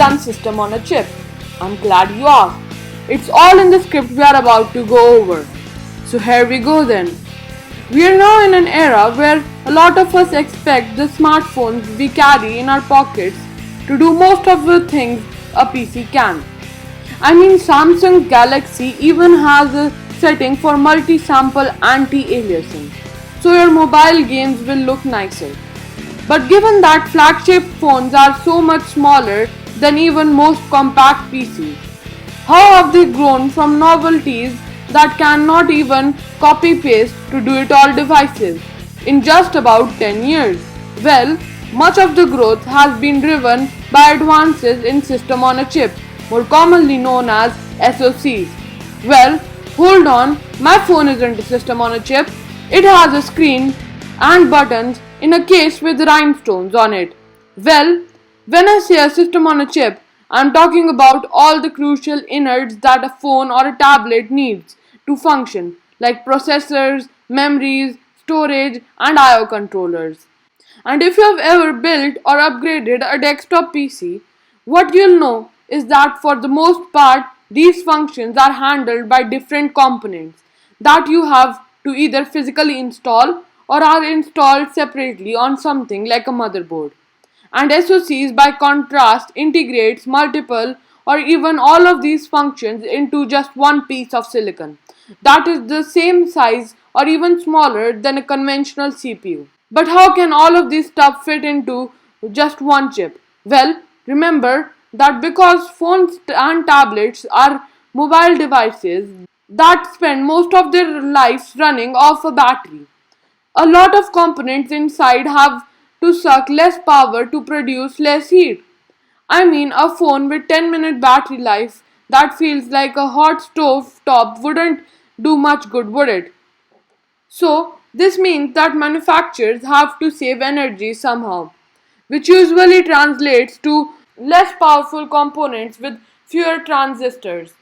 done system on a chip? I'm glad you asked. It's all in the script we are about to go over. So here we go then. We are now in an era where a lot of us expect the smartphones we carry in our pockets to do most of the things a PC can. I mean, Samsung Galaxy even has a setting for multi-sample anti-aliasing, so your mobile games will look nicer. But given that flagship phones are so much smaller than even most compact PCs, how have they grown from novelties that cannot even copy-paste to do-it-all devices in just about 10 years? Well, much of the growth has been driven by advances in system on a chip, more commonly known as SoCs. Well, hold on, my phone isn't a system on a chip. It has a screen and buttons in a case with rhinestones on it. Well, when I say a system on a chip, I'm talking about all the crucial innards that a phone or a tablet needs to function, like processors, memories, storage, and I/O controllers. And if you have ever built or upgraded a desktop PC, what you'll know is that for the most part, these functions are handled by different components that you have to either physically install or are installed separately on something like a motherboard. And SoCs by contrast integrates multiple or even all of these functions into just one piece of silicon that is the same size or even smaller than a conventional CPU. But how can all of this stuff fit into just one chip? Well, remember that because phones and tablets are mobile devices that spend most of their lives running off a battery, a lot of components inside have to suck less power to produce less heat. I mean, a phone with 10-minute battery life that feels like a hot stove top wouldn't do much good, would it? So, this means that manufacturers have to save energy somehow, which usually translates to less powerful components with fewer transistors,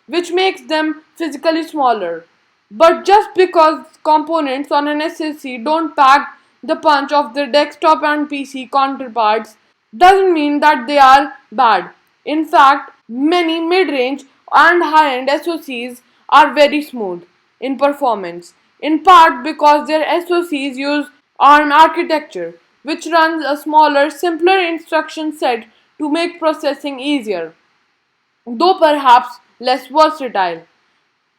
which makes them physically smaller. But just because components on an SSD don't pack the punch of their desktop and PC counterparts doesn't mean that they are bad. In fact, many mid-range and high-end SoCs are very smooth in performance, in part because their SoCs use ARM architecture, which runs a smaller, simpler instruction set to make processing easier, though perhaps less versatile.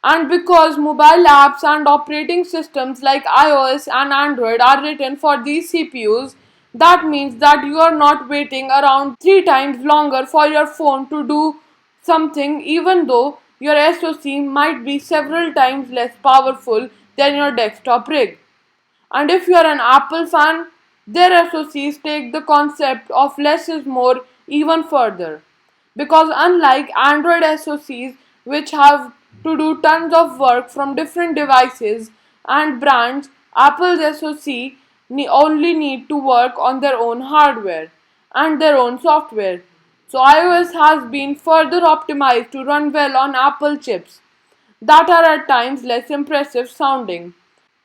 And because mobile apps and operating systems like iOS and Android are written for these CPUs, that means that you are not waiting around 3 times longer for your phone to do something, even though your SoC might be several times less powerful than your desktop rig. And if you are an Apple fan, their SoCs take the concept of less is more even further. Because unlike Android SoCs, which have to do tons of work from different devices and brands, Apple's SoC only need to work on their own hardware and their own software. So iOS has been further optimized to run well on Apple chips that are at times less impressive sounding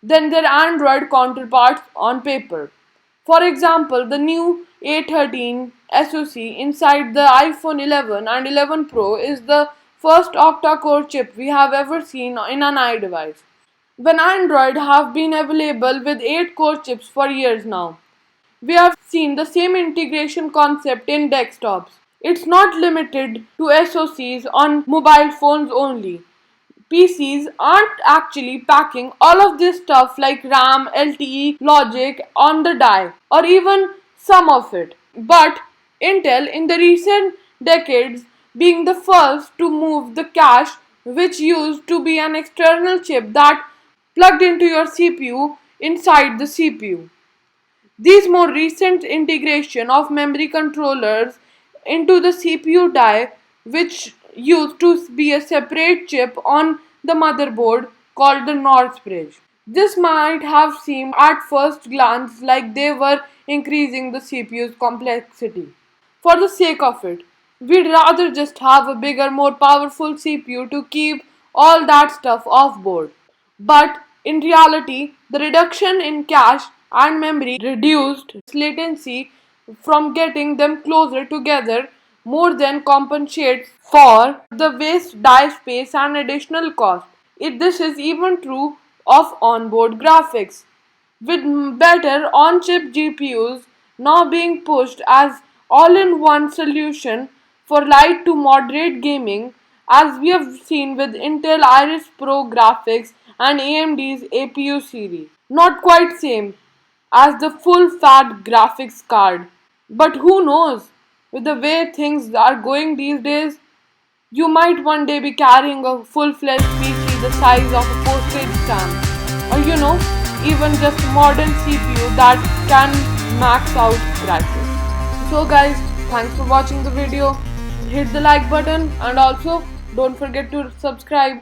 than their Android counterparts on paper. For example, the new A13 SoC inside the iPhone 11 and 11 Pro is the first octa-core chip we have ever seen in an iDevice, when Android have been available with 8 core chips for years now. We have seen the same integration concept in desktops. It's not limited to SoCs on mobile phones only. PCs aren't actually packing all of this stuff like RAM, LTE, logic on the die, or even some of it. But Intel, in the recent decades, being the first to move the cache, which used to be an external chip that plugged into your CPU inside the CPU. These more recent integration of memory controllers into the CPU die, which used to be a separate chip on the motherboard called the North Bridge. This might have seemed at first glance like they were increasing the CPU's complexity. For the sake of it, we'd rather just have a bigger, more powerful CPU to keep all that stuff off board. But in reality, the reduction in cache and memory reduced latency from getting them closer together more than compensates for the waste die space and additional cost. This is even true of onboard graphics, with better on-chip GPUs now being pushed as all-in-one solution for light to moderate gaming, as we have seen with Intel Iris Pro graphics and AMD's APU series. Not quite same as the full fat graphics card, but who knows? With the way things are going these days, you might one day be carrying a full-fledged PC the size of a postage stamp, or even just a modern CPU that can max out prices. So guys, thanks for watching the video. Hit the like button and also don't forget to subscribe.